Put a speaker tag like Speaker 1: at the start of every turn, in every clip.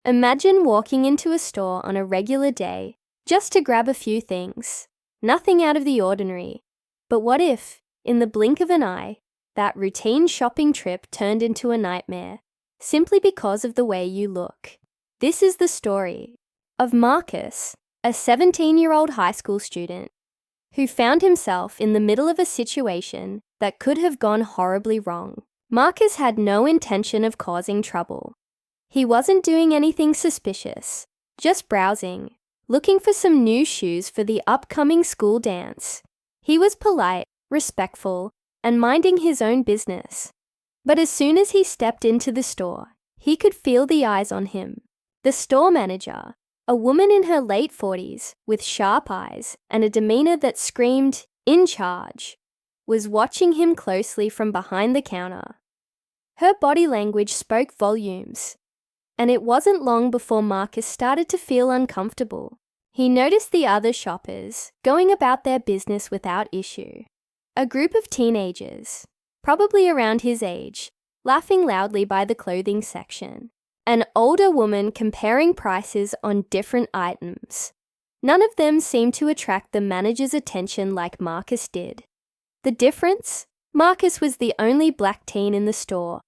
Speaker 1: Imagine walking into a store on a regular day just to grab a few things. Nothing out of the ordinary. But what if, in the blink of an eye, that routine shopping trip turned into a nightmare, simply because of the way you look? This is the story of Marcus, a 17-year-old high school student who found himself in the middle of a situation that could have gone horribly wrong. Marcus had no intention of causing trouble. He wasn't doing anything suspicious, just browsing, looking for some new shoes for the upcoming school dance. He was polite, respectful, and minding his own business. But as soon as he stepped into the store, he could feel the eyes on him. The store manager, a woman in her late 40s with sharp eyes and a demeanor that screamed, "In charge," was watching him closely from behind the counter. Her body language spoke volumes, and it wasn't long before Marcus started to feel uncomfortable. He noticed the other shoppers going about their business without issue. A group of teenagers, probably around his age, laughing loudly by the clothing section. An older woman comparing prices on different items. None of them seemed to attract the manager's attention like Marcus did. The difference? Marcus was the only black teen in the store.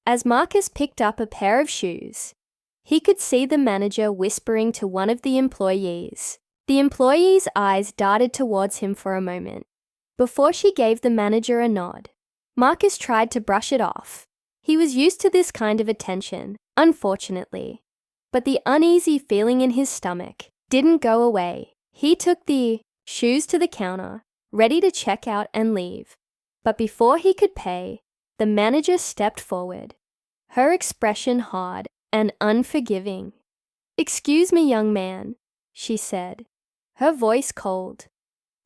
Speaker 1: As Marcus picked up a pair of shoes, he could see the manager whispering to one of the employees. The employee's eyes darted towards him for a moment, before she gave the manager a nod. Marcus tried to brush it off. He was used to this kind of attention, unfortunately. But the uneasy feeling in his stomach didn't go away. He took the shoes to the counter, ready to check out and leave. But before he could pay, the manager stepped forward, her expression hard and unforgiving. "Excuse me, young man," she said, her voice cold.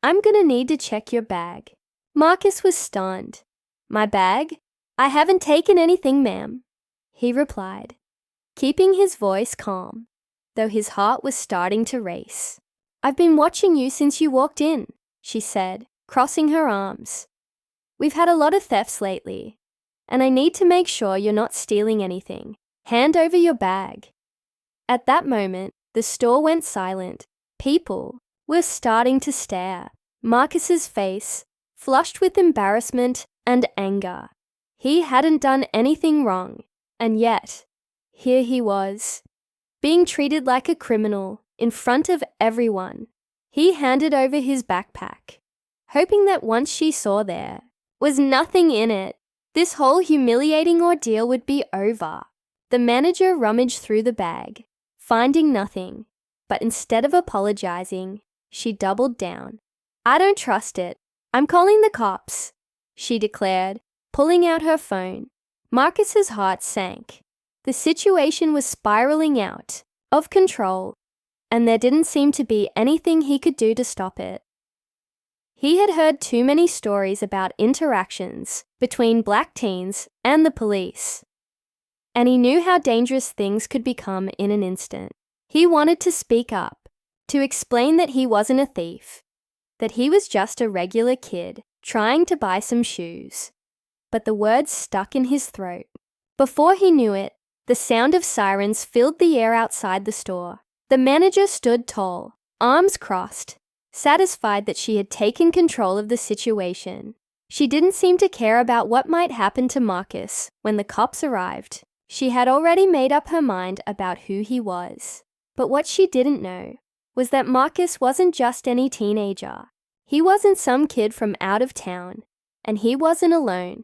Speaker 1: "I'm gonna need to check your bag." Marcus was stunned. "My bag? I haven't taken anything, ma'am," he replied, keeping his voice calm, though his heart was starting to race. "I've been watching you since you walked in," she said, crossing her arms. "We've had a lot of thefts lately, and I need to make sure you're not stealing anything. Hand over your bag." At that moment, the store went silent. People were starting to stare. Marcus's face flushed with embarrassment and anger. He hadn't done anything wrong, and yet, here he was, being treated like a criminal in front of everyone. He handed over his backpack, hoping that once she saw there was nothing in it, this whole humiliating ordeal would be over. The manager rummaged through the bag, finding nothing, but instead of apologizing, she doubled down. "I don't trust it. I'm calling the cops," she declared, pulling out her phone. Marcus's heart sank. The situation was spiraling out of control, and there didn't seem to be anything he could do to stop it. He had heard too many stories about interactions between black teens and the police, and he knew how dangerous things could become in an instant. He wanted to speak up, to explain that he wasn't a thief, that he was just a regular kid trying to buy some shoes. But the words stuck in his throat. Before he knew it, the sound of sirens filled the air outside the store. The manager stood tall, arms crossed, satisfied that she had taken control of the situation. She didn't seem to care about what might happen to Marcus when the cops arrived. She had already made up her mind about who he was. But what she didn't know was that Marcus wasn't just any teenager. He wasn't some kid from out of town, and he wasn't alone.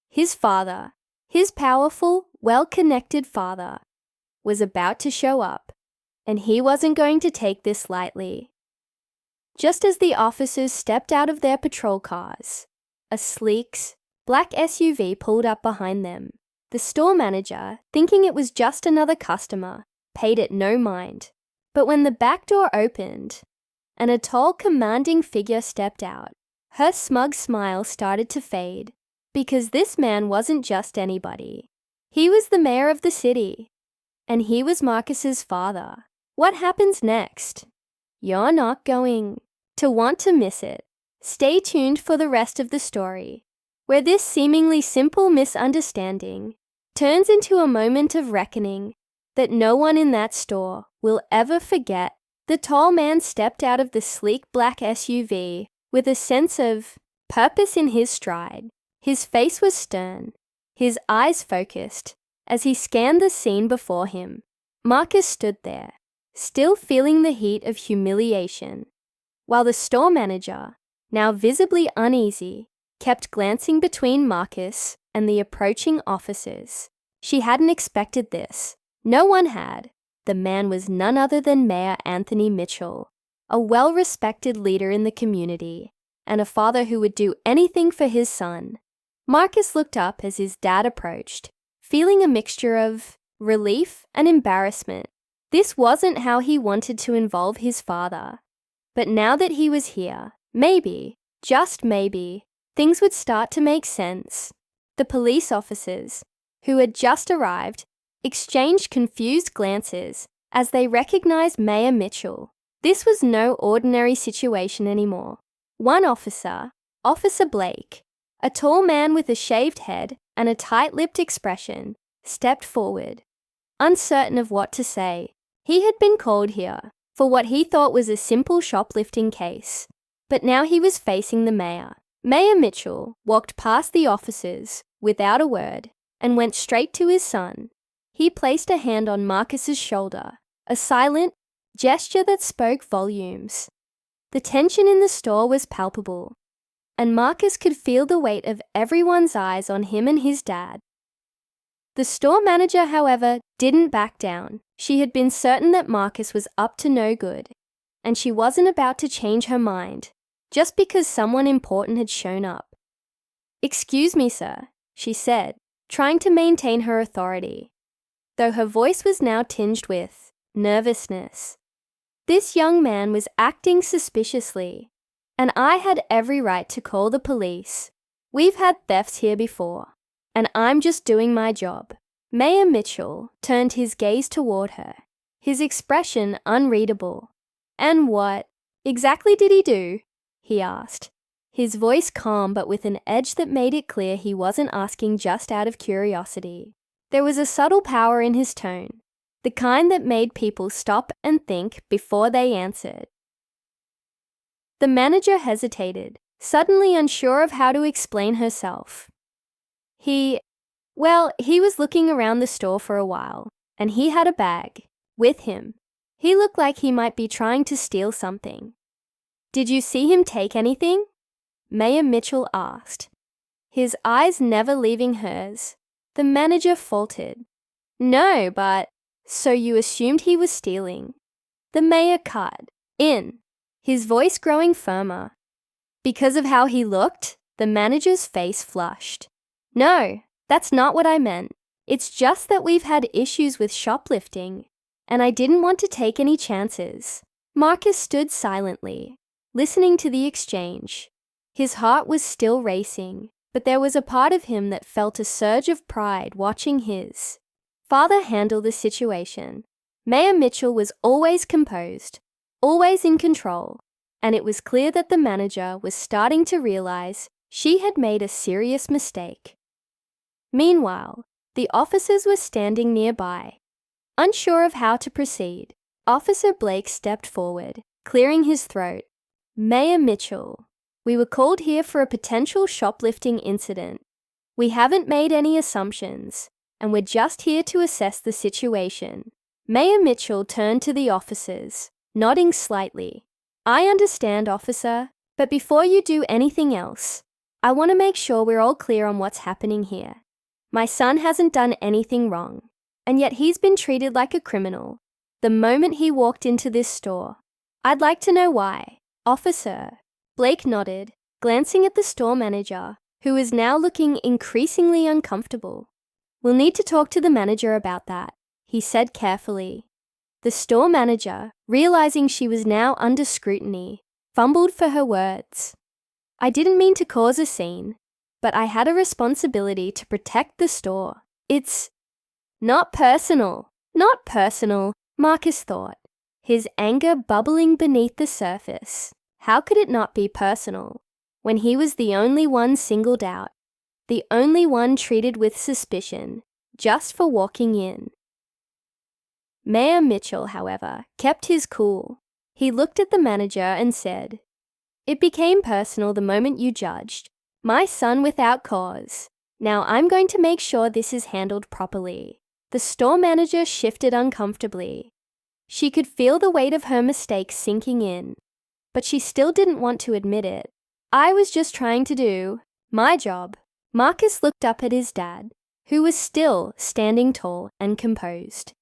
Speaker 1: His father, his powerful, well-connected father, was about to show up, and he wasn't going to take this lightly. Just as the officers stepped out of their patrol cars, a sleek, black SUV pulled up behind them. The store manager, thinking it was just another customer, paid it no mind. But when the back door opened and a tall, commanding figure stepped out, her smug smile started to fade, because this man wasn't just anybody. He was the mayor of the city, and he was Marcus's father. What happens next? You're not going to want to miss it. Stay tuned for the rest of the story, where this seemingly simple misunderstanding turns into a moment of reckoning that no one in that store will ever forget. The tall man stepped out of the sleek black SUV with a sense of purpose in his stride. His face was stern, his eyes focused, as he scanned the scene before him. Marcus stood there, still feeling the heat of humiliation, while the store manager, now visibly uneasy, kept glancing between Marcus and the approaching officers. She hadn't expected this. No one had. The man was none other than Mayor Anthony Mitchell, a well-respected leader in the community, and a father who would do anything for his son. Marcus looked up as his dad approached, feeling a mixture of relief and embarrassment. This wasn't how he wanted to involve his father. But now that he was here, maybe, just maybe, things would start to make sense. The police officers, who had just arrived, exchanged confused glances as they recognized Mayor Mitchell. This was no ordinary situation anymore. One officer, Officer Blake, a tall man with a shaved head and a tight-lipped expression, stepped forward, uncertain of what to say. He had been called here for what he thought was a simple shoplifting case, but now he was facing the mayor. Mayor Mitchell walked past the officers without a word and went straight to his son. He placed a hand on Marcus's shoulder, a silent gesture that spoke volumes. The tension in the store was palpable, and Marcus could feel the weight of everyone's eyes on him and his dad. The store manager, however, didn't back down. She had been certain that Marcus was up to no good, and she wasn't about to change her mind just because someone important had shown up. "Excuse me, sir," she said, trying to maintain her authority, though her voice was now tinged with nervousness. This young man was acting suspiciously, and I had every right to call the police. We've had thefts here before, and I'm just doing my job. Mayor Mitchell turned his gaze toward her, his expression unreadable. "And what exactly did he do?" he asked, his voice calm but with an edge that made it clear he wasn't asking just out of curiosity. There was a subtle power in his tone, the kind that made people stop and think before they answered. The manager hesitated, suddenly unsure of how to explain herself. He was looking around the store for a while, and he had a bag with him. He looked like he might be trying to steal something. "Did you see him take anything?" Mayor Mitchell asked, his eyes never leaving hers. The manager faltered. "No, but..." "So you assumed he was stealing?" The mayor cut in, his voice growing firmer. "Because of how he looked?" The manager's face flushed. "No, that's not what I meant. It's just that we've had issues with shoplifting, and I didn't want to take any chances." Marcus stood silently, listening to the exchange. His heart was still racing, but there was a part of him that felt a surge of pride watching his father handle the situation. Mayor Mitchell was always composed, always in control, and it was clear that the manager was starting to realize she had made a serious mistake. Meanwhile, the officers were standing nearby, unsure of how to proceed. Officer Blake stepped forward, clearing his throat. "Mayor Mitchell, we were called here for a potential shoplifting incident. We haven't made any assumptions, and we're just here to assess the situation." Mayor Mitchell turned to the officers, nodding slightly. "I understand, officer, but before you do anything else, I want to make sure we're all clear on what's happening here. My son hasn't done anything wrong, and yet he's been treated like a criminal the moment he walked into this store. I'd like to know why." "Officer," Blake nodded, glancing at the store manager, who was now looking increasingly uncomfortable. "We'll need to talk to the manager about that," he said carefully. The store manager, realizing she was now under scrutiny, fumbled for her words. "I didn't mean to cause a scene, but I had a responsibility to protect the store. It's not personal." "Not personal," Marcus thought, his anger bubbling beneath the surface. How could it not be personal when he was the only one singled out, the only one treated with suspicion, just for walking in? Mayor Mitchell, however, kept his cool. He looked at the manager and said, "It became personal the moment you judged my son without cause. Now I'm going to make sure this is handled properly." The store manager shifted uncomfortably. She could feel the weight of her mistake sinking in, but she still didn't want to admit it. "I was just trying to do my job." Marcus looked up at his dad, who was still standing tall and composed,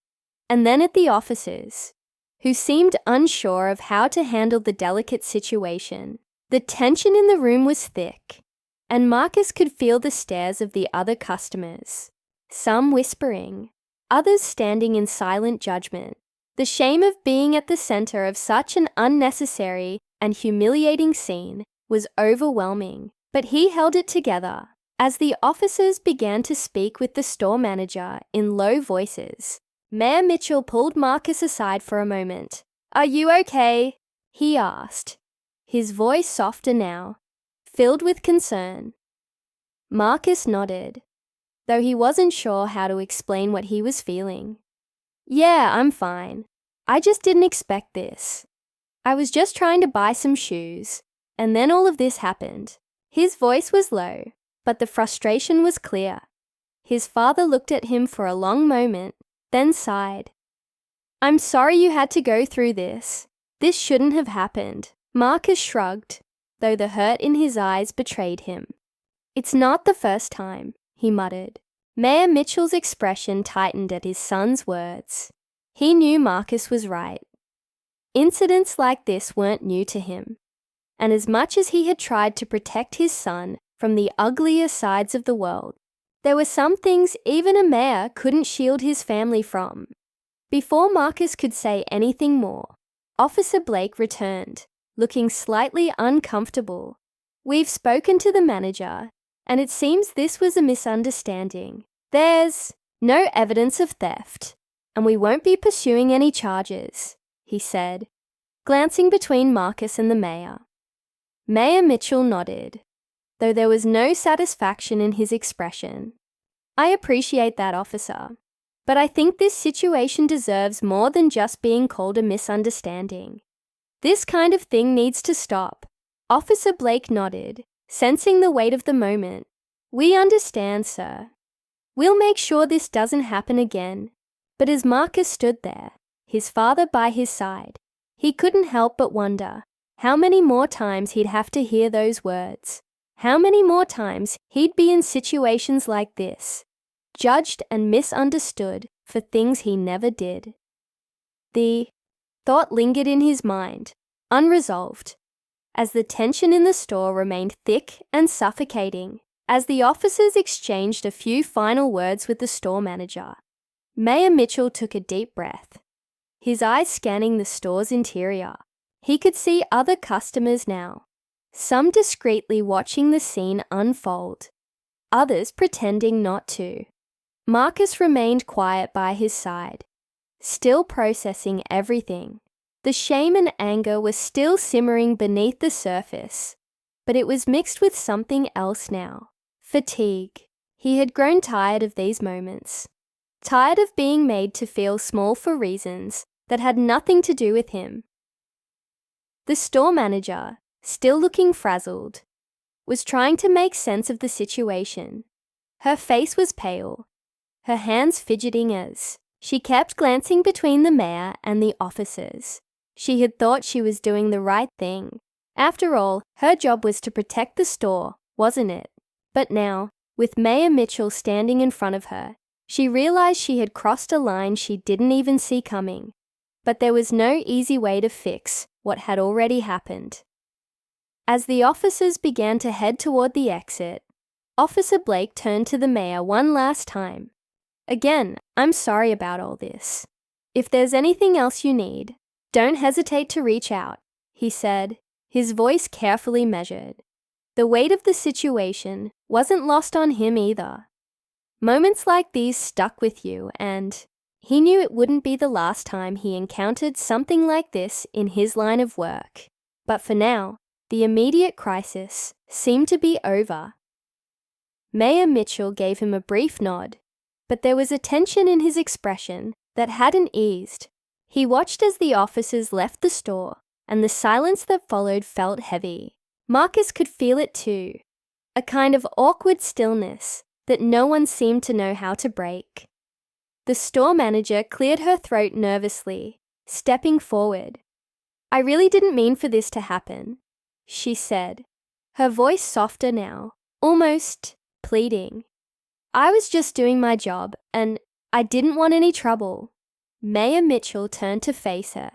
Speaker 1: and then at the officers, who seemed unsure of how to handle the delicate situation. The tension in the room was thick, and Marcus could feel the stares of the other customers, some whispering, others standing in silent judgment. The shame of being at the center of such an unnecessary and humiliating scene was overwhelming, but he held it together. As the officers began to speak with the store manager in low voices, Mayor Mitchell pulled Marcus aside for a moment. "Are you okay?" he asked, his voice softer now, filled with concern. Marcus nodded, though he wasn't sure how to explain what he was feeling. "Yeah, I'm fine. I just didn't expect this. I was just trying to buy some shoes, and then all of this happened." His voice was low, but the frustration was clear. His father looked at him for a long moment, then sighed. "I'm sorry you had to go through this. This shouldn't have happened." Marcus shrugged, though the hurt in his eyes betrayed him. "It's not the first time," he muttered. Mayor Mitchell's expression tightened at his son's words. He knew Marcus was right. Incidents like this weren't new to him, and as much as he had tried to protect his son from the uglier sides of the world, there were some things even a mayor couldn't shield his family from. Before Marcus could say anything more, Officer Blake returned, looking slightly uncomfortable. "We've spoken to the manager, and it seems this was a misunderstanding. There's no evidence of theft, and we won't be pursuing any charges," he said, glancing between Marcus and the mayor. Mayor Mitchell nodded, though there was no satisfaction in his expression. "I appreciate that, officer, but I think this situation deserves more than just being called a misunderstanding. This kind of thing needs to stop." Officer Blake nodded, sensing the weight of the moment. "We understand, sir. We'll make sure this doesn't happen again." But as Marcus stood there, his father by his side, he couldn't help but wonder how many more times he'd have to hear those words. How many more times he'd be in situations like this, judged and misunderstood for things he never did. The thought lingered in his mind, unresolved, as the tension in the store remained thick and suffocating. As the officers exchanged a few final words with the store manager, Mayor Mitchell took a deep breath, his eyes scanning the store's interior. He could see other customers now, some discreetly watching the scene unfold, others pretending not to. Marcus remained quiet by his side, still processing everything. The shame and anger were still simmering beneath the surface, but it was mixed with something else now. Fatigue. He had grown tired of these moments, tired of being made to feel small for reasons that had nothing to do with him. The store manager, still looking frazzled, was trying to make sense of the situation. Her face was pale, her hands fidgeting as she kept glancing between the mayor and the officers. She had thought she was doing the right thing. After all, her job was to protect the store, wasn't it? But now, with Mayor Mitchell standing in front of her, she realized she had crossed a line she didn't even see coming. But there was no easy way to fix what had already happened. As the officers began to head toward the exit, Officer Blake turned to the mayor one last time. "Again, I'm sorry about all this. If there's anything else you need, don't hesitate to reach out," he said, his voice carefully measured. The weight of the situation wasn't lost on him either. Moments like these stuck with you, and he knew it wouldn't be the last time he encountered something like this in his line of work. But for now, the immediate crisis seemed to be over. Mayor Mitchell gave him a brief nod, but there was a tension in his expression that hadn't eased. He watched as the officers left the store, and the silence that followed felt heavy. Marcus could feel it too, a kind of awkward stillness that no one seemed to know how to break. The store manager cleared her throat nervously, stepping forward. "I really didn't mean for this to happen," she said, her voice softer now, almost pleading. "I was just doing my job, and I didn't want any trouble." Mayor Mitchell turned to face her,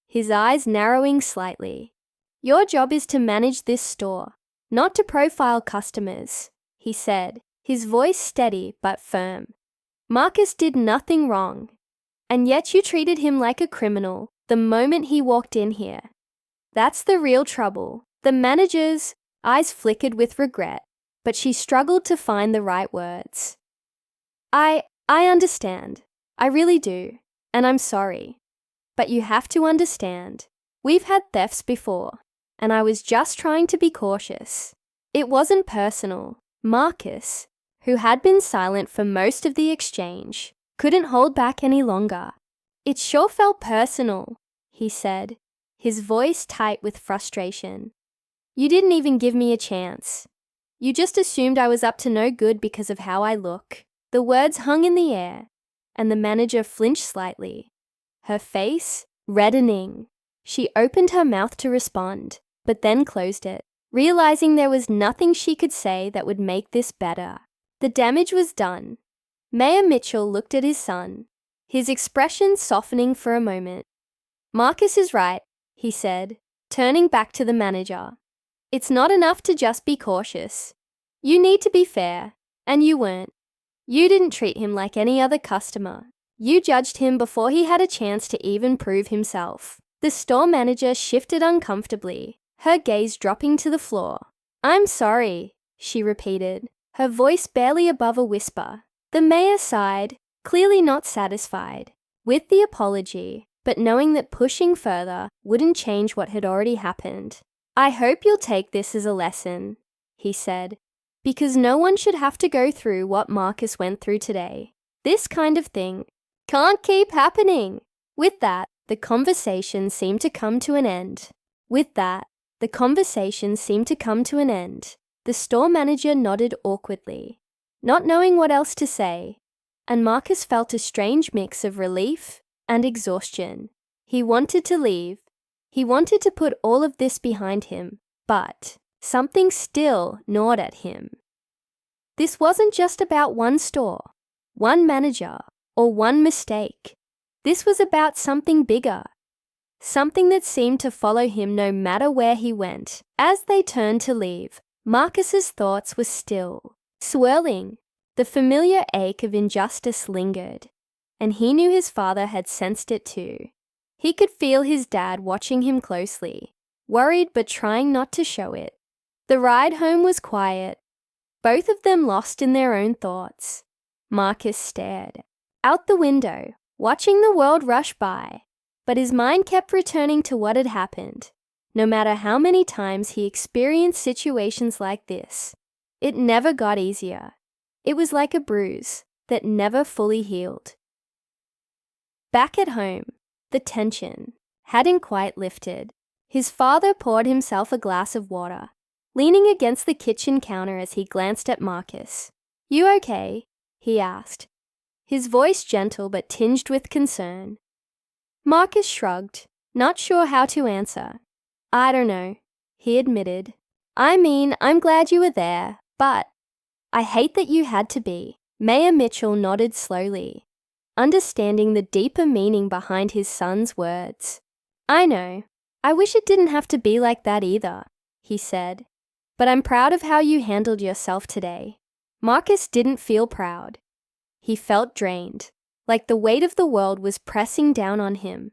Speaker 1: his eyes narrowing slightly. "Your job is to manage this store, not to profile customers," he said, his voice steady but firm. "Marcus did nothing wrong, and yet you treated him like a criminal the moment he walked in here. That's the real trouble." The manager's eyes flickered with regret, but she struggled to find the right words. I understand. I really do. And I'm sorry. But you have to understand. We've had thefts before, and I was just trying to be cautious. It wasn't personal." Marcus, who had been silent for most of the exchange, couldn't hold back any longer. "It sure felt personal," he said, his voice tight with frustration. "You didn't even give me a chance. You just assumed I was up to no good because of how I look." The words hung in the air, and the manager flinched slightly, her face reddening. She opened her mouth to respond, but then closed it, realizing there was nothing she could say that would make this better. The damage was done. Mayor Mitchell looked at his son, his expression softening for a moment. "Marcus is right," he said, turning back to the manager. "It's not enough to just be cautious. You need to be fair, and you weren't. You didn't treat him like any other customer. You judged him before he had a chance to even prove himself." The store manager shifted uncomfortably, her gaze dropping to the floor. "I'm sorry," she repeated, her voice barely above a whisper. The mayor sighed, clearly not satisfied with the apology, but knowing that pushing further wouldn't change what had already happened. "I hope you'll take this as a lesson," he said, "because no one should have to go through what Marcus went through today. This kind of thing can't keep happening." With that, the conversation seemed to come to an end. The store manager nodded awkwardly, not knowing what else to say, and Marcus felt a strange mix of relief and exhaustion. He wanted to leave. He wanted to put all of this behind him, but something still gnawed at him. This wasn't just about one store, one manager, or one mistake. This was about something bigger, something that seemed to follow him no matter where he went. As they turned to leave, Marcus's thoughts were still swirling. The familiar ache of injustice lingered, and he knew his father had sensed it too. He could feel his dad watching him closely, worried but trying not to show it. The ride home was quiet, both of them lost in their own thoughts. Marcus stared out the window, watching the world rush by, but his mind kept returning to what had happened. No matter how many times he experienced situations like this, it never got easier. It was like a bruise that never fully healed. Back at home, the tension hadn't quite lifted. His father poured himself a glass of water, leaning against the kitchen counter as he glanced at Marcus. "You okay?" he asked, his voice gentle but tinged with concern. Marcus shrugged, not sure how to answer. "I don't know," he admitted. "I mean, I'm glad you were there, but I hate that you had to be." Mayor Mitchell nodded slowly, understanding the deeper meaning behind his son's words. "I know. I wish it didn't have to be like that either," he said. "But I'm proud of how you handled yourself today." Marcus didn't feel proud. He felt drained, like the weight of the world was pressing down on him.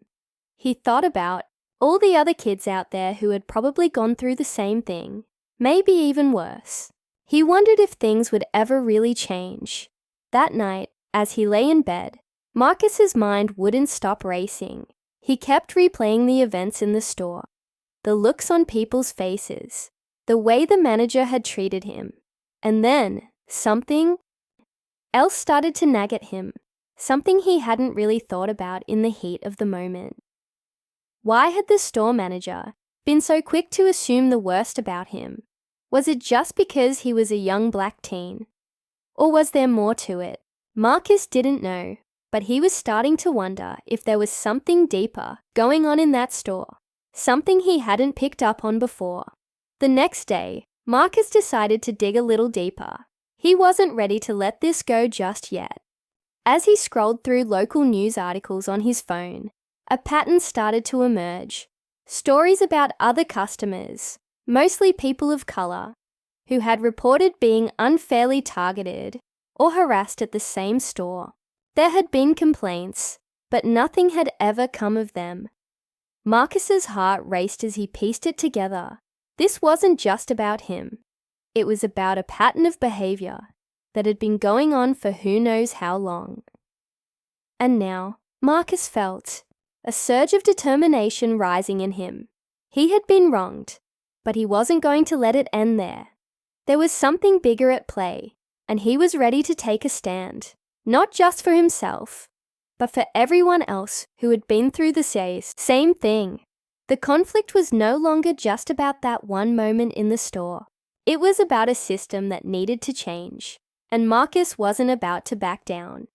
Speaker 1: He thought about all the other kids out there who had probably gone through the same thing, maybe even worse. He wondered if things would ever really change. That night, as he lay in bed, Marcus's mind wouldn't stop racing. He kept replaying the events in the store, the looks on people's faces, the way the manager had treated him. And then something else started to nag at him, something he hadn't really thought about in the heat of the moment. Why had the store manager been so quick to assume the worst about him? Was it just because he was a young black teen? Or was there more to it? Marcus didn't know, but he was starting to wonder if there was something deeper going on in that store, something he hadn't picked up on before. The next day, Marcus decided to dig a little deeper. He wasn't ready to let this go just yet. As he scrolled through local news articles on his phone, a pattern started to emerge. Stories about other customers, mostly people of color, who had reported being unfairly targeted or harassed at the same store. There had been complaints, but nothing had ever come of them. Marcus's heart raced as he pieced it together. This wasn't just about him. It was about a pattern of behavior that had been going on for who knows how long. And now, Marcus felt a surge of determination rising in him. He had been wronged, but he wasn't going to let it end there. There was something bigger at play, and he was ready to take a stand, not just for himself, but for everyone else who had been through the same thing. The conflict was no longer just about that one moment in the store. It was about a system that needed to change, and Marcus wasn't about to back down.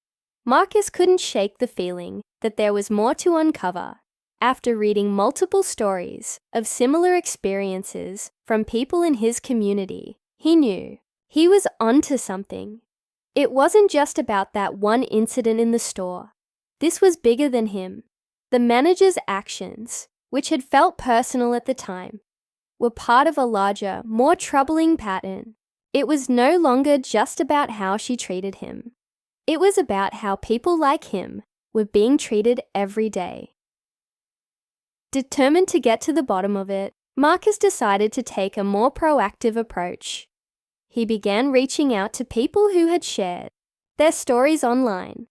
Speaker 1: Marcus couldn't shake the feeling that there was more to uncover. After reading multiple stories of similar experiences from people in his community, he knew he was onto something. It wasn't just about that one incident in the store. This was bigger than him. The manager's actions, which had felt personal at the time, were part of a larger, more troubling pattern. It was no longer just about how she treated him. It was about how people like him were being treated every day. Determined to get to the bottom of it, Marcus decided to take a more proactive approach. He began reaching out to people who had shared their stories online.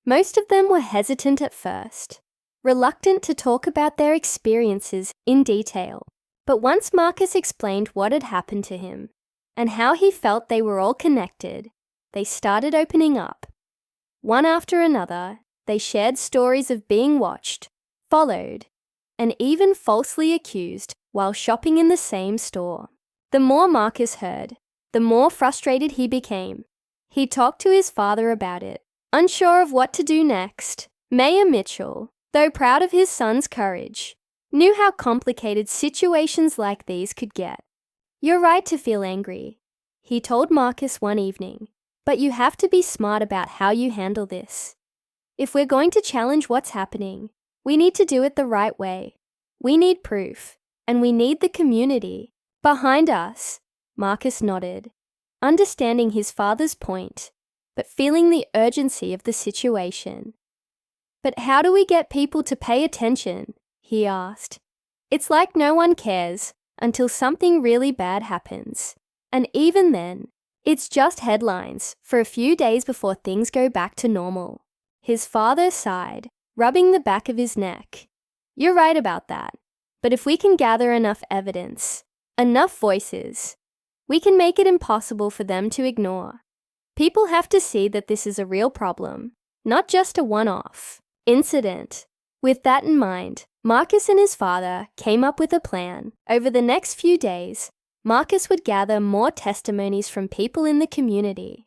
Speaker 1: Most of them were hesitant at first, reluctant to talk about their experiences in detail. But once Marcus explained what had happened to him and how he felt they were all connected, they started opening up. One after another, they shared stories of being watched, followed, and even falsely accused while shopping in the same store. The more Marcus heard, the more frustrated he became. He talked to his father about it, unsure of what to do next. Mayor Mitchell, though proud of his son's courage, knew how complicated situations like these could get. "You're right to feel angry," he told Marcus one evening, "but you have to be smart about how you handle this. If we're going to challenge what's happening, we need to do it the right way. We need proof, and we need the community behind us." Marcus nodded, understanding his father's point, but feeling the urgency of the situation. "But how do we get people to pay attention?" he asked. "It's like no one cares until something really bad happens. And even then, it's just headlines for a few days before things go back to normal." His father sighed, rubbing the back of his neck. "You're right about that. But if we can gather enough evidence, enough voices, we can make it impossible for them to ignore. People have to see that this is a real problem, not just a one-off incident." With that in mind, Marcus and his father came up with a plan. Over the next few days, Marcus would gather more testimonies from people in the community,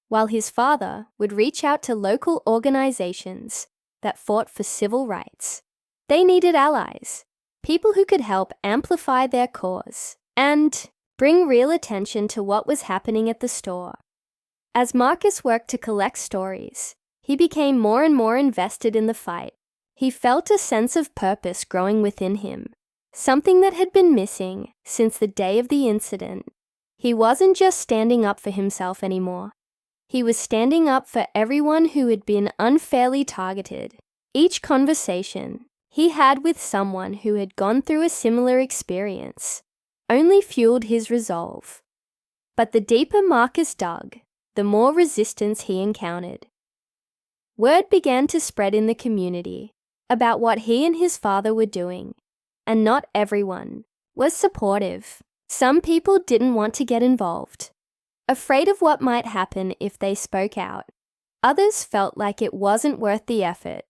Speaker 1: while his father would reach out to local organizations that fought for civil rights. They needed allies, people who could help amplify their cause and bring real attention to what was happening at the store. As Marcus worked to collect stories, he became more and more invested in the fight. He felt a sense of purpose growing within him, something that had been missing since the day of the incident. He wasn't just standing up for himself anymore. He was standing up for everyone who had been unfairly targeted. Each conversation he had with someone who had gone through a similar experience only fueled his resolve. But the deeper Marcus dug, the more resistance he encountered. Word began to spread in the community about what he and his father were doing, and not everyone was supportive. Some people didn't want to get involved, afraid of what might happen if they spoke out. Others felt like it wasn't worth the effort,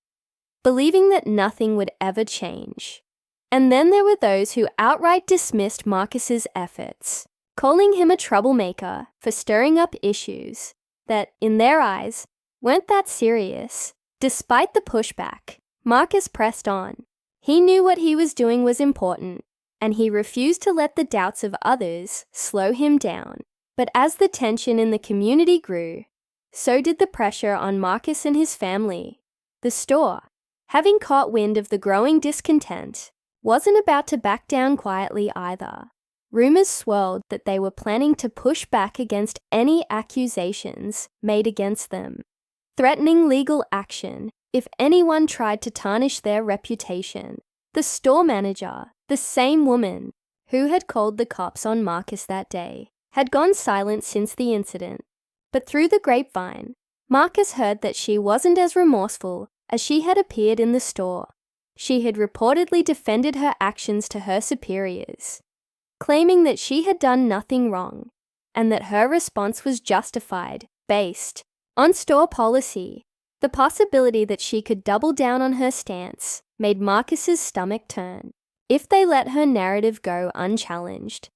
Speaker 1: believing that nothing would ever change. And then there were those who outright dismissed Marcus's efforts, calling him a troublemaker for stirring up issues that, in their eyes, weren't that serious. Despite the pushback, Marcus pressed on. He knew what he was doing was important, and he refused to let the doubts of others slow him down. But as the tension in the community grew, so did the pressure on Marcus and his family. The store, having caught wind of the growing discontent, wasn't about to back down quietly either. Rumors swirled that they were planning to push back against any accusations made against them, threatening legal action if anyone tried to tarnish their reputation. The store manager, the same woman who had called the cops on Marcus that day, had gone silent since the incident. But through the grapevine, Marcus heard that she wasn't as remorseful as she had appeared in the store. She had reportedly defended her actions to her superiors, claiming that she had done nothing wrong and that her response was justified based on store policy. The possibility that she could double down on her stance made Marcus's stomach turn. If they let her narrative go unchallenged,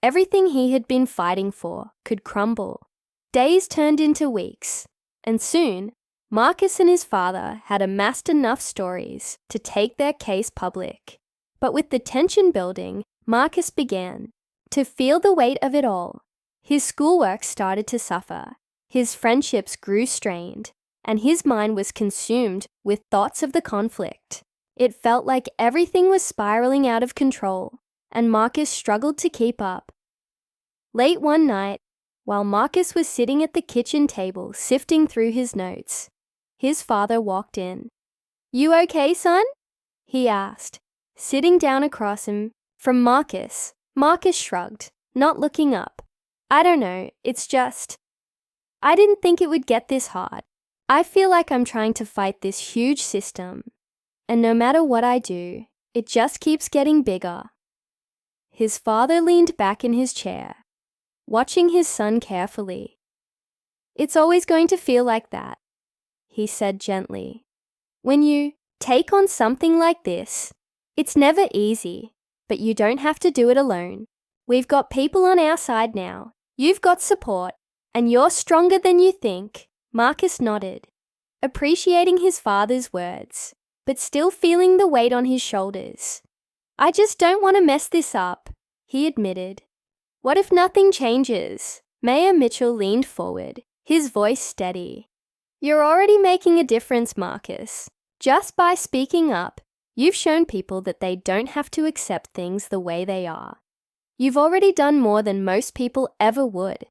Speaker 1: everything he had been fighting for could crumble. Days turned into weeks, and soon, Marcus and his father had amassed enough stories to take their case public. But with the tension building, Marcus began to feel the weight of it all. His schoolwork started to suffer, his friendships grew strained, and his mind was consumed with thoughts of the conflict. It felt like everything was spiraling out of control, and Marcus struggled to keep up. Late one night, while Marcus was sitting at the kitchen table sifting through his notes, his father walked in. "You okay, son?" he asked, sitting down across him from Marcus. Marcus shrugged, not looking up. "I don't know, it's just... I didn't think it would get this hard. I feel like I'm trying to fight this huge system, and no matter what I do, it just keeps getting bigger." His father leaned back in his chair, watching his son carefully. "It's always going to feel like that," he said gently. "When you take on something like this, it's never easy, but you don't have to do it alone. We've got people on our side now. You've got support, and you're stronger than you think." Marcus nodded, appreciating his father's words, but still feeling the weight on his shoulders. "I just don't want to mess this up," he admitted. "What if nothing changes?" Mayor Mitchell leaned forward, his voice steady. "You're already making a difference, Marcus. Just by speaking up, you've shown people that they don't have to accept things the way they are. You've already done more than most people ever would.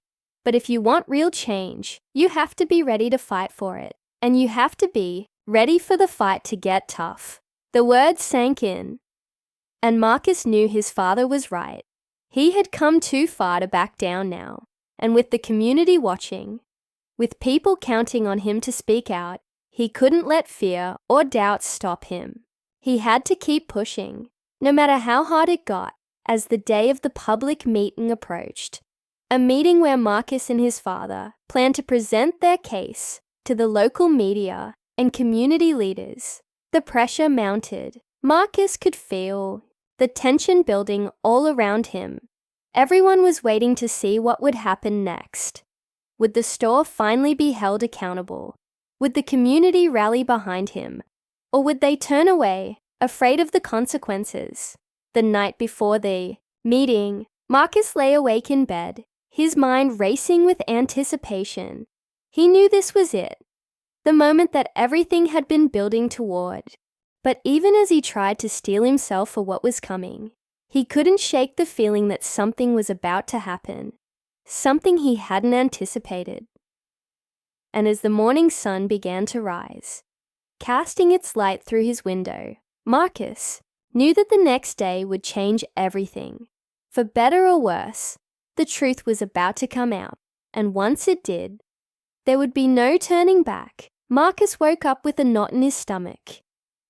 Speaker 1: But if you want real change, you have to be ready to fight for it. And you have to be ready for the fight to get tough." The words sank in, and Marcus knew his father was right. He had come too far to back down now, and with the community watching, with people counting on him to speak out, he couldn't let fear or doubt stop him. He had to keep pushing, no matter how hard it got. As the day of the public meeting approached, a meeting where Marcus and his father planned to present their case to the local media and community leaders, the pressure mounted. Marcus could feel the tension building all around him. Everyone was waiting to see what would happen next. Would the store finally be held accountable? Would the community rally behind him? Or would they turn away, afraid of the consequences? The night before the meeting, Marcus lay awake in bed, his mind racing with anticipation. He knew this was it, the moment that everything had been building toward. But even as he tried to steel himself for what was coming, he couldn't shake the feeling that something was about to happen, something he hadn't anticipated. And as the morning sun began to rise, casting its light through his window, Marcus knew that the next day would change everything. For better or worse, the truth was about to come out, and once it did, there would be no turning back. Marcus woke up with a knot in his stomach.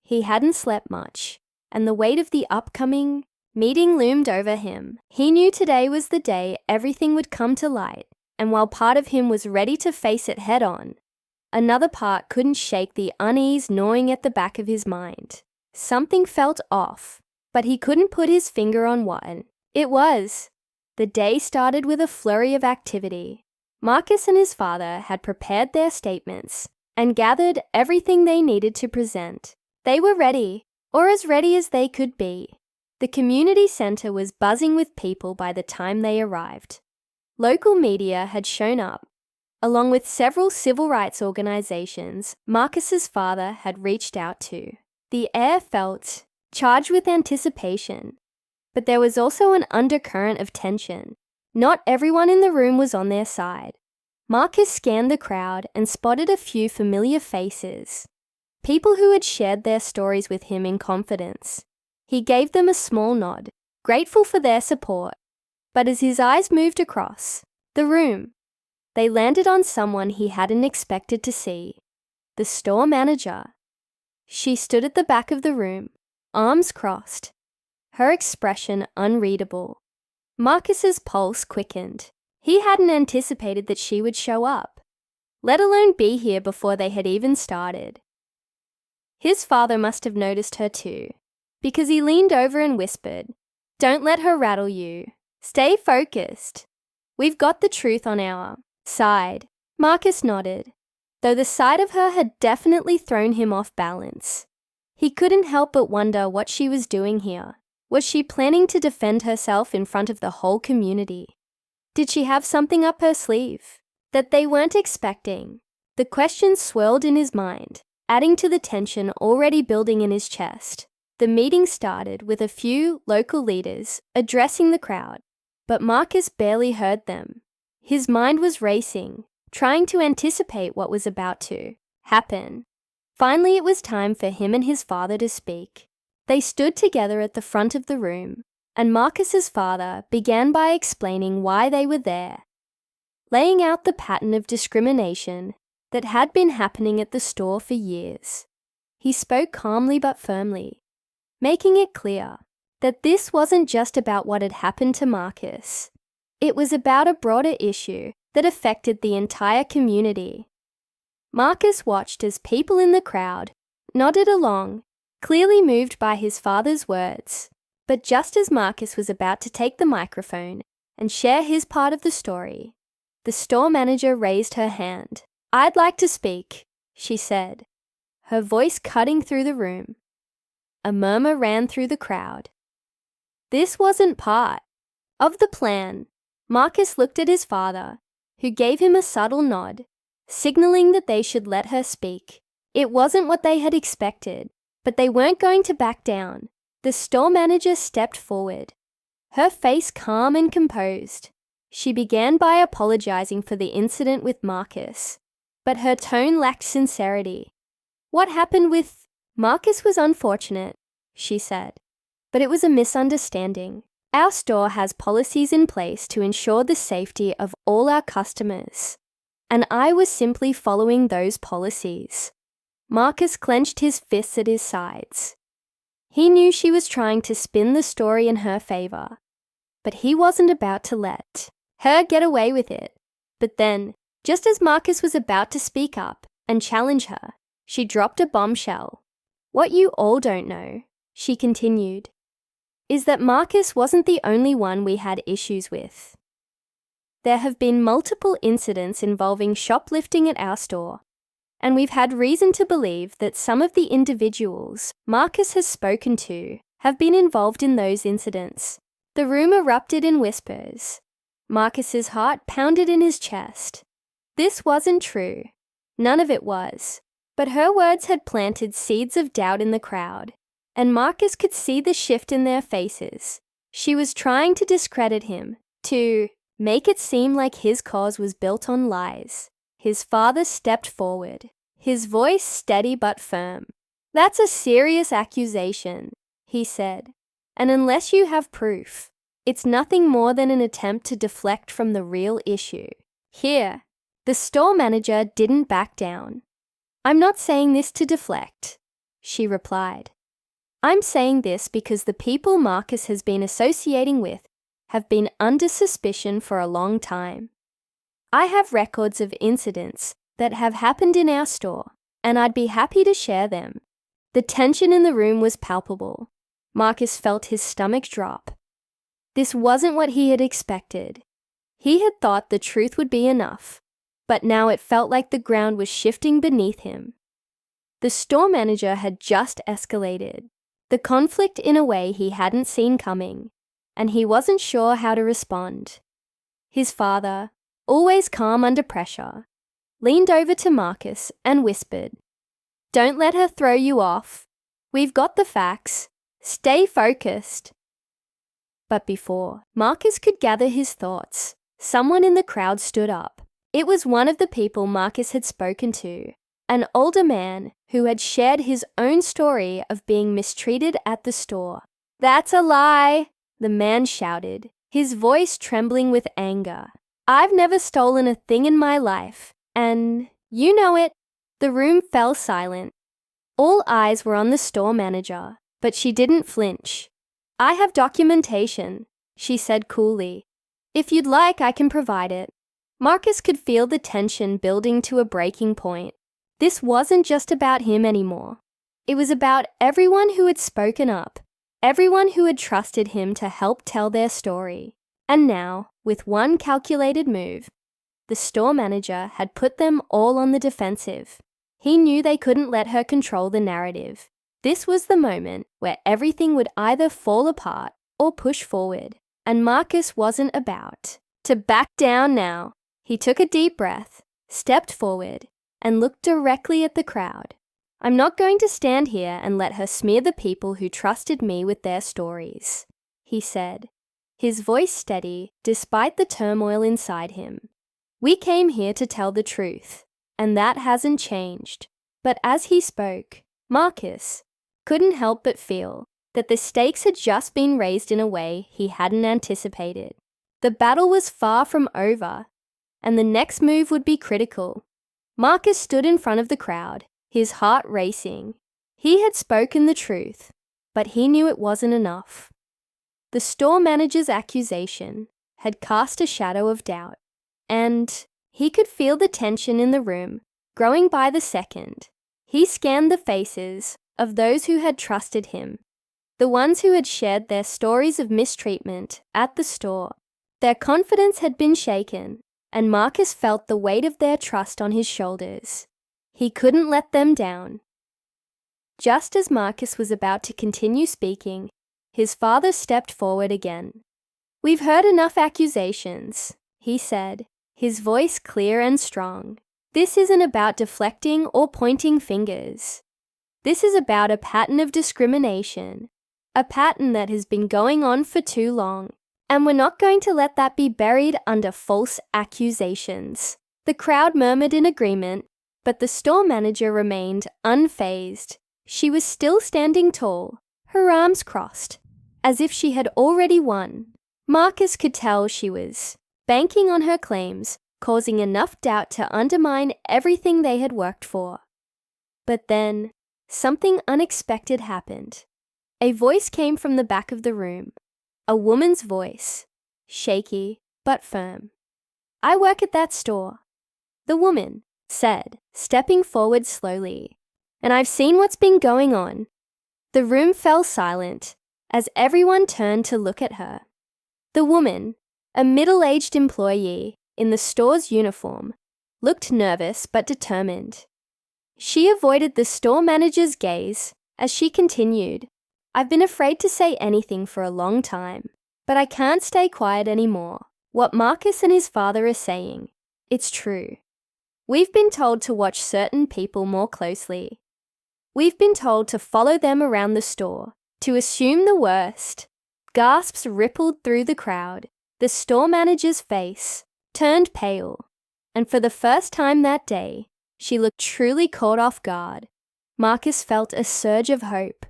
Speaker 1: He hadn't slept much, and the weight of the upcoming meeting loomed over him. He knew today was the day everything would come to light, and while part of him was ready to face it head on, another part couldn't shake the unease gnawing at the back of his mind. Something felt off, but he couldn't put his finger on what it was. The day started with a flurry of activity. Marcus and his father had prepared their statements and gathered everything they needed to present. They were ready, or as ready as they could be. The community center was buzzing with people by the time they arrived. Local media had shown up, along with several civil rights organizations Marcus's father had reached out to. The air felt charged with anticipation, but there was also an undercurrent of tension. Not everyone in the room was on their side. Marcus scanned the crowd and spotted a few familiar faces, people who had shared their stories with him in confidence. He gave them a small nod, grateful for their support. But as his eyes moved across the room, they landed on someone he hadn't expected to see, the store manager. She stood at the back of the room, arms crossed, her expression unreadable. Marcus's pulse quickened. He hadn't anticipated that she would show up, let alone be here before they had even started. His father must have noticed her too, because he leaned over and whispered, "Don't let her rattle you. Stay focused. We've got the truth on our side." Marcus nodded, though the sight of her had definitely thrown him off balance. He couldn't help but wonder what she was doing here. Was she planning to defend herself in front of the whole community? Did she have something up her sleeve that they weren't expecting? The questions swirled in his mind, adding to the tension already building in his chest. The meeting started with a few local leaders addressing the crowd, but Marcus barely heard them. His mind was racing, trying to anticipate what was about to happen. Finally, it was time for him and his father to speak. They stood together at the front of the room, and Marcus's father began by explaining why they were there, laying out the pattern of discrimination that had been happening at the store for years. He spoke calmly but firmly, making it clear that this wasn't just about what had happened to Marcus. It was about a broader issue that affected the entire community. Marcus watched as people in the crowd nodded along, clearly moved by his father's words. But just as Marcus was about to take the microphone and share his part of the story, the store manager raised her hand. "I'd like to speak," she said, her voice cutting through the room. A murmur ran through the crowd. This wasn't part of the plan. Marcus looked at his father, who gave him a subtle nod, signaling that they should let her speak. It wasn't what they had expected, but they weren't going to back down. The store manager stepped forward, her face calm and composed. She began by apologizing for the incident with Marcus, but her tone lacked sincerity. "What happened with Marcus was unfortunate," she said, "but it was a misunderstanding. Our store has policies in place to ensure the safety of all our customers, and I was simply following those policies." Marcus clenched his fists at his sides. He knew she was trying to spin the story in her favor, but he wasn't about to let her get away with it. But then, just as Marcus was about to speak up and challenge her, she dropped a bombshell. "What you all don't know," she continued, "is that Marcus wasn't the only one we had issues with. There have been multiple incidents involving shoplifting at our store, and we've had reason to believe that some of the individuals Marcus has spoken to have been involved in those incidents." The room erupted in whispers. Marcus's heart pounded in his chest. This wasn't true. None of it was. But her words had planted seeds of doubt in the crowd, and Marcus could see the shift in their faces. She was trying to discredit him, to make it seem like his cause was built on lies. His father stepped forward, his voice steady but firm. "That's a serious accusation," he said, "and unless you have proof, it's nothing more than an attempt to deflect from the real issue." Here, the store manager didn't back down. "I'm not saying this to deflect," she replied. "I'm saying this because the people Marcus has been associating with have been under suspicion for a long time. I have records of incidents that have happened in our store, and I'd be happy to share them." The tension in the room was palpable. Marcus felt his stomach drop. This wasn't what he had expected. He had thought the truth would be enough, but now it felt like the ground was shifting beneath him. The store manager had just escalated the conflict in a way he hadn't seen coming, and he wasn't sure how to respond. His father, always calm under pressure, leaned over to Marcus and whispered, "Don't let her throw you off. We've got the facts. Stay focused." But before Marcus could gather his thoughts, someone in the crowd stood up. It was one of the people Marcus had spoken to, an older man who had shared his own story of being mistreated at the store. "That's a lie," the man shouted, his voice trembling with anger. "I've never stolen a thing in my life, and you know it." The room fell silent. All eyes were on the store manager, but she didn't flinch. "I have documentation," she said coolly. "If you'd like, I can provide it." Marcus could feel the tension building to a breaking point. This wasn't just about him anymore. It was about everyone who had spoken up, everyone who had trusted him to help tell their story. And now, with one calculated move, the store manager had put them all on the defensive. He knew they couldn't let her control the narrative. This was the moment where everything would either fall apart or push forward, and Marcus wasn't about to back down now. He took a deep breath, stepped forward, and looked directly at the crowd. "I'm not going to stand here and let her smear the people who trusted me with their stories," he said, his voice steady despite the turmoil inside him. "We came here to tell the truth, and that hasn't changed." But as he spoke, Marcus couldn't help but feel that the stakes had just been raised in a way he hadn't anticipated. The battle was far from over, and the next move would be critical. Marcus stood in front of the crowd, his heart racing. He had spoken the truth, but he knew it wasn't enough. The store manager's accusation had cast a shadow of doubt, and he could feel the tension in the room growing by the second. He scanned the faces of those who had trusted him, the ones who had shared their stories of mistreatment at the store. Their confidence had been shaken, and Marcus felt the weight of their trust on his shoulders. He couldn't let them down. Just as Marcus was about to continue speaking, his father stepped forward again. "We've heard enough accusations," he said, his voice clear and strong. "This isn't about deflecting or pointing fingers. This is about a pattern of discrimination, a pattern that has been going on for too long. And we're not going to let that be buried under false accusations." The crowd murmured in agreement, but the store manager remained unfazed. She was still standing tall, her arms crossed, as if she had already won. Marcus could tell she was banking on her claims, causing enough doubt to undermine everything they had worked for. But then, something unexpected happened. A voice came from the back of the room. A woman's voice, shaky but firm. "I work at that store," the woman said, stepping forward slowly, "and I've seen what's been going on." The room fell silent as everyone turned to look at her. The woman, a middle-aged employee in the store's uniform, looked nervous but determined. She avoided the store manager's gaze as she continued, "I've been afraid to say anything for a long time, but I can't stay quiet anymore. What Marcus and his father are saying, it's true. We've been told to watch certain people more closely. We've been told to follow them around the store, to assume the worst." Gasps rippled through the crowd. The store manager's face turned pale, and for the first time that day, she looked truly caught off guard. Marcus felt a surge of hope.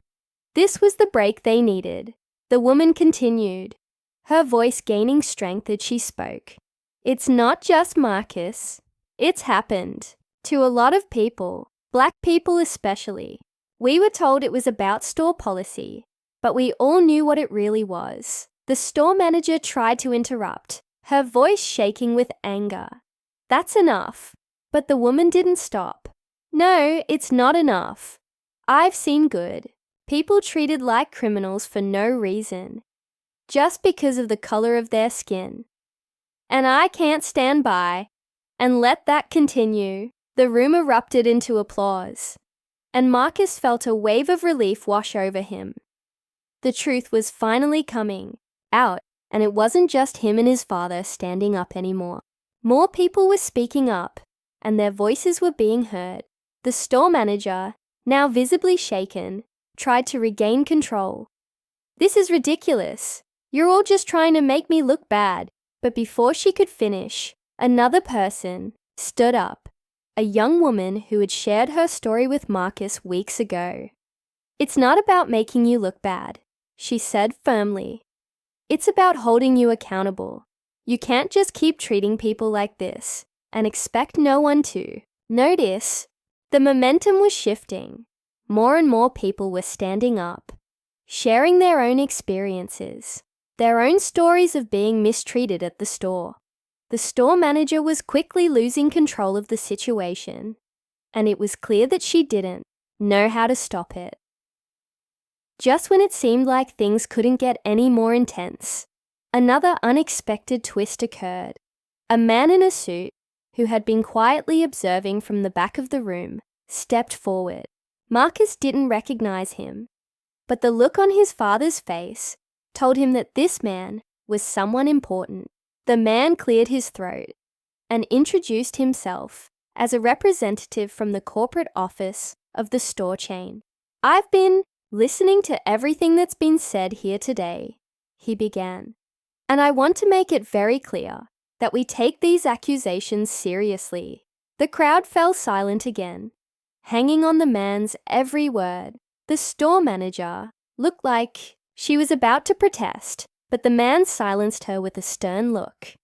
Speaker 1: This was the break they needed. The woman continued, her voice gaining strength as she spoke. "It's not just Marcus. It's happened to a lot of people, Black people especially. We were told it was about store policy, but we all knew what it really was." The store manager tried to interrupt, her voice shaking with anger. "That's enough. But the woman didn't stop. "No, it's not enough. I've seen good. People treated like criminals for no reason, just because of the color of their skin. And I can't stand by and let that continue." The room erupted into applause, and Marcus felt a wave of relief wash over him. The truth was finally coming out, and it wasn't just him and his father standing up anymore. More people were speaking up, and their voices were being heard. The store manager, now visibly shaken, tried to regain control. "This is ridiculous. You're all just trying to make me look bad." But before she could finish, another person stood up, a young woman who had shared her story with Marcus weeks ago. "It's not about making you look bad," she said firmly. "It's about holding you accountable. You can't just keep treating people like this and expect no one to." Notice, the momentum was shifting. More and more people were standing up, sharing their own experiences, their own stories of being mistreated at the store. The store manager was quickly losing control of the situation, and it was clear that she didn't know how to stop it. Just when it seemed like things couldn't get any more intense, another unexpected twist occurred. A man in a suit, who had been quietly observing from the back of the room, stepped forward. Marcus didn't recognize him, but the look on his father's face told him that this man was someone important. The man cleared his throat and introduced himself as a representative from the corporate office of the store chain. "I've been listening to everything that's been said here today," he began, "and I want to make it very clear that we take these accusations seriously." The crowd fell silent again, hanging on the man's every word. The store manager looked like she was about to protest, but the man silenced her with a stern look.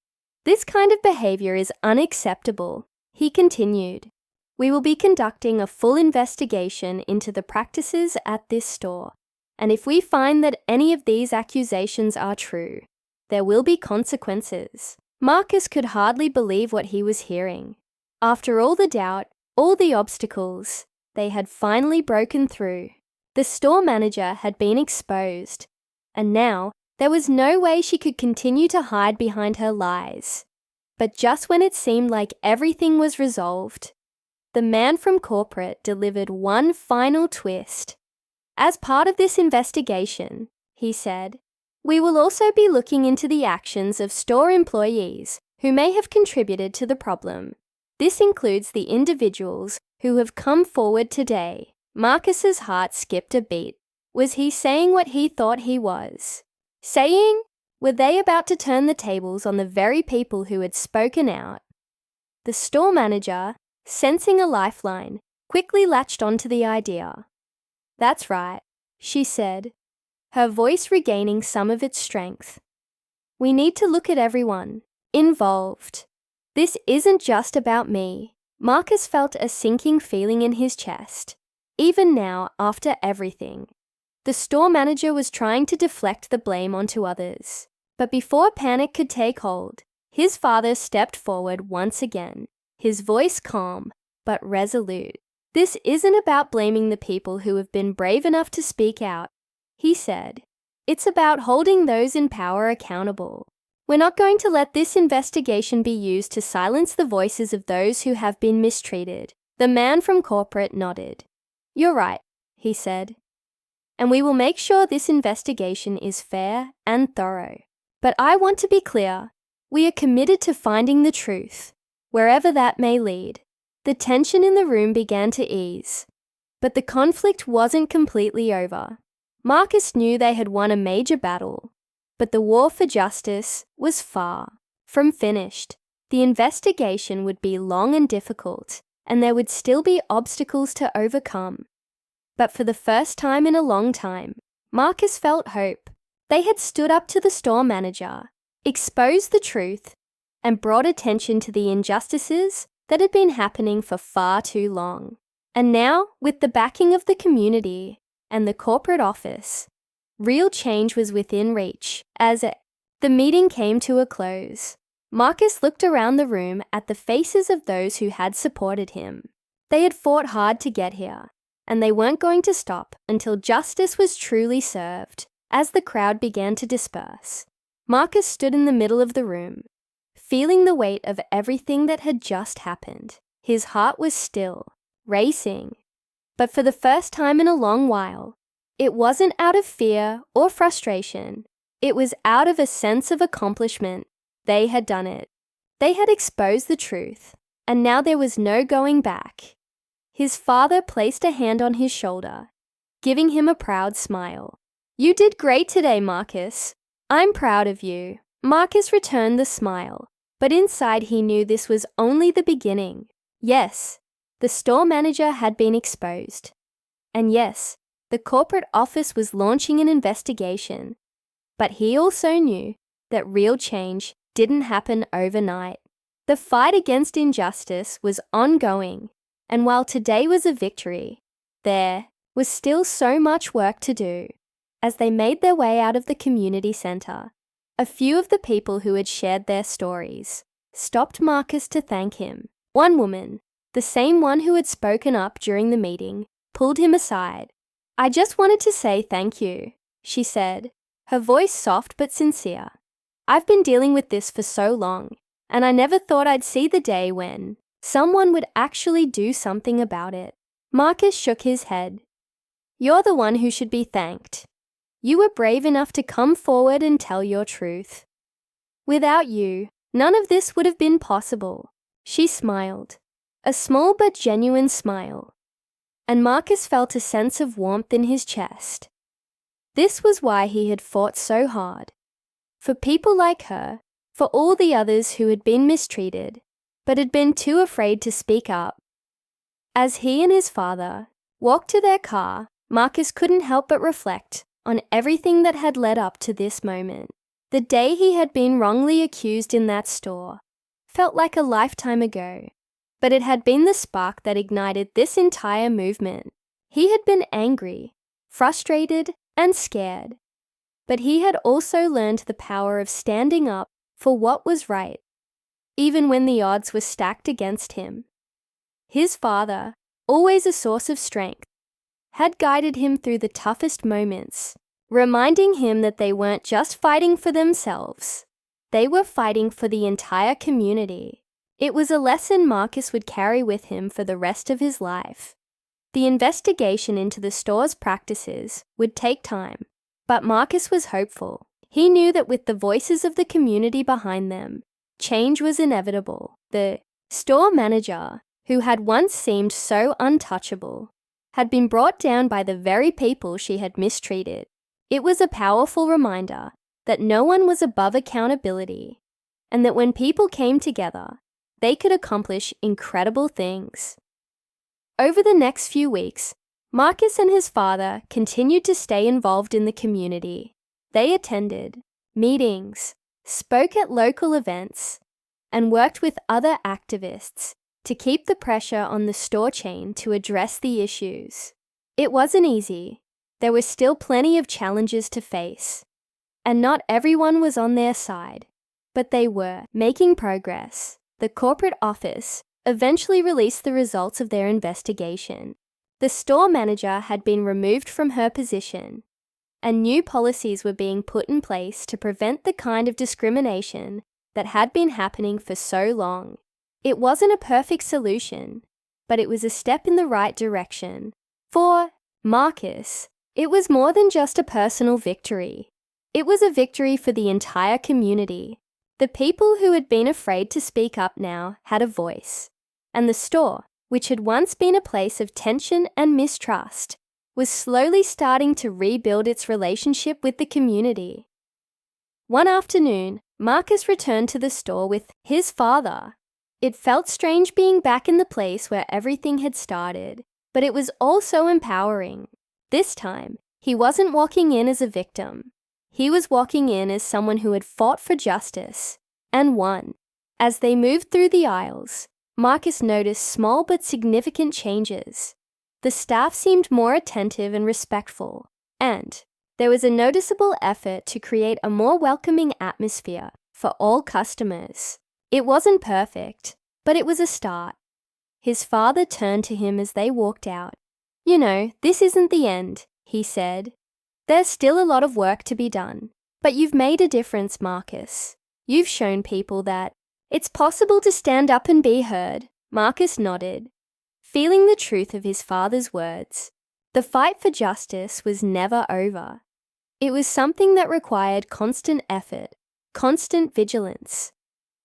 Speaker 1: "This kind of behavior is unacceptable," he continued. "We will be conducting a full investigation into the practices at this store, and if we find that any of these accusations are true, there will be consequences." Marcus could hardly believe what he was hearing. After all the doubt, all the obstacles, they had finally broken through. The store manager had been exposed, and now there was no way she could continue to hide behind her lies. But just when it seemed like everything was resolved, the man from corporate delivered one final twist. "As part of this investigation," he said, "we will also be looking into the actions of store employees who may have contributed to the problem. This includes the individuals who have come forward today." Marcus's heart skipped a beat. Was he saying what he thought he was saying? Were they about to turn the tables on the very people who had spoken out? The store manager, sensing a lifeline, quickly latched onto the idea. "That's right," she said, her voice regaining some of its strength. "We need to look at everyone involved. This isn't just about me." Marcus felt a sinking feeling in his chest. Even now, after everything, the store manager was trying to deflect the blame onto others. But before panic could take hold, his father stepped forward once again, his voice calm but resolute. "This isn't about blaming the people who have been brave enough to speak out," he said. "It's about holding those in power accountable. We're not going to let this investigation be used to silence the voices of those who have been mistreated." The man from corporate nodded. "You're right," he said. "And we will make sure this investigation is fair and thorough. But I want to be clear, we are committed to finding the truth, wherever that may lead." The tension in the room began to ease, but the conflict wasn't completely over. Marcus knew they had won a major battle, but the war for justice was far from finished. The investigation would be long and difficult, and there would still be obstacles to overcome. But for the first time in a long time, Marcus felt hope. They had stood up to the store manager, exposed the truth, and brought attention to the injustices that had been happening for far too long. And now, with the backing of the community and the corporate office, real change was within reach. As the meeting came to a close, Marcus looked around the room at the faces of those who had supported him. They had fought hard to get here, and they weren't going to stop until justice was truly served. As the crowd began to disperse, Marcus stood in the middle of the room, feeling the weight of everything that had just happened. His heart was still racing, but for the first time in a long while, it wasn't out of fear or frustration. It was out of a sense of accomplishment. They had done it. They had exposed the truth, and now there was no going back. His father placed a hand on his shoulder, giving him a proud smile. "You did great today, Marcus. I'm proud of you." Marcus returned the smile, but inside he knew this was only the beginning. Yes, the store manager had been exposed. And yes, the corporate office was launching an investigation. But he also knew that real change didn't happen overnight. The fight against injustice was ongoing, and while today was a victory, there was still so much work to do. As they made their way out of the community center, a few of the people who had shared their stories stopped Marcus to thank him. One woman, the same one who had spoken up during the meeting, pulled him aside. "I just wanted to say thank you," she said, her voice soft but sincere. "I've been dealing with this for so long, and I never thought I'd see the day when someone would actually do something about it." Marcus shook his head. "You're the one who should be thanked. You were brave enough to come forward and tell your truth. Without you, none of this would have been possible." She smiled, a small but genuine smile, and Marcus felt a sense of warmth in his chest. This was why he had fought so hard. For people like her, for all the others who had been mistreated, but had been too afraid to speak up. As he and his father walked to their car, Marcus couldn't help but reflect on everything that had led up to this moment. The day he had been wrongly accused in that store felt like a lifetime ago, but it had been the spark that ignited this entire movement. He had been angry, frustrated, and scared, but he had also learned the power of standing up for what was right, even when the odds were stacked against him. His father, always a source of strength, had guided him through the toughest moments, reminding him that they weren't just fighting for themselves. They were fighting for the entire community. It was a lesson Marcus would carry with him for the rest of his life. The investigation into the store's practices would take time, but Marcus was hopeful. He knew that with the voices of the community behind them, change was inevitable. The store manager, who had once seemed so untouchable, had been brought down by the very people she had mistreated. It was a powerful reminder that no one was above accountability, and that when people came together, they could accomplish incredible things. Over the next few weeks, Marcus and his father continued to stay involved in the community. They attended meetings, spoke at local events, and worked with other activists to keep the pressure on the store chain to address the issues. It wasn't easy. There were still plenty of challenges to face, and not everyone was on their side, but they were making progress. The corporate office eventually released the results of their investigation. The store manager had been removed from her position, and new policies were being put in place to prevent the kind of discrimination that had been happening for so long. It wasn't a perfect solution, but it was a step in the right direction. For Marcus, it was more than just a personal victory. It was a victory for the entire community. The people who had been afraid to speak up now had a voice, and the store, which had once been a place of tension and mistrust, was slowly starting to rebuild its relationship with the community. One afternoon, Marcus returned to the store with his father. It felt strange being back in the place where everything had started, but it was also empowering. This time, he wasn't walking in as a victim. He was walking in as someone who had fought for justice and won. As they moved through the aisles, Marcus noticed small but significant changes. The staff seemed more attentive and respectful, and there was a noticeable effort to create a more welcoming atmosphere for all customers. It wasn't perfect, but it was a start. His father turned to him as they walked out. "You know, this isn't the end," he said. "There's still a lot of work to be done. But you've made a difference, Marcus. You've shown people that it's possible to stand up and be heard." Marcus nodded, feeling the truth of his father's words. The fight for justice was never over. It was something that required constant effort, constant vigilance.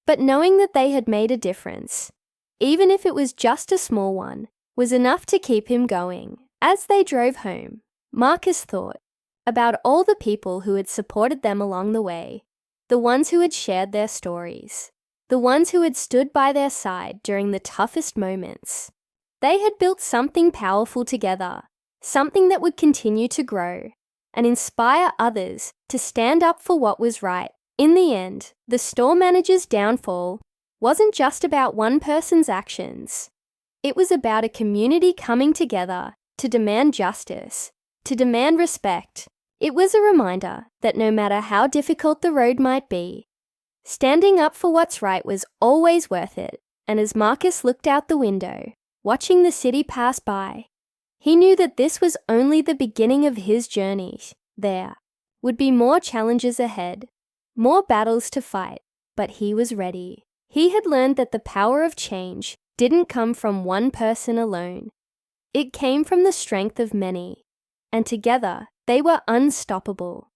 Speaker 1: But knowing that they had made a difference, even if it was just a small one, was enough to keep him going. As they drove home, Marcus thought about all the people who had supported them along the way, the ones who had shared their stories, the ones who had stood by their side during the toughest moments. They had built something powerful together, something that would continue to grow and inspire others to stand up for what was right. In the end, the store manager's downfall wasn't just about one person's actions. It was about a community coming together to demand justice, to demand respect. It was a reminder that no matter how difficult the road might be, standing up for what's right was always worth it. And as Marcus looked out the window, watching the city pass by, he knew that this was only the beginning of his journey. There would be more challenges ahead, more battles to fight, but he was ready. He had learned that the power of change didn't come from one person alone. It came from the strength of many, and together they were unstoppable.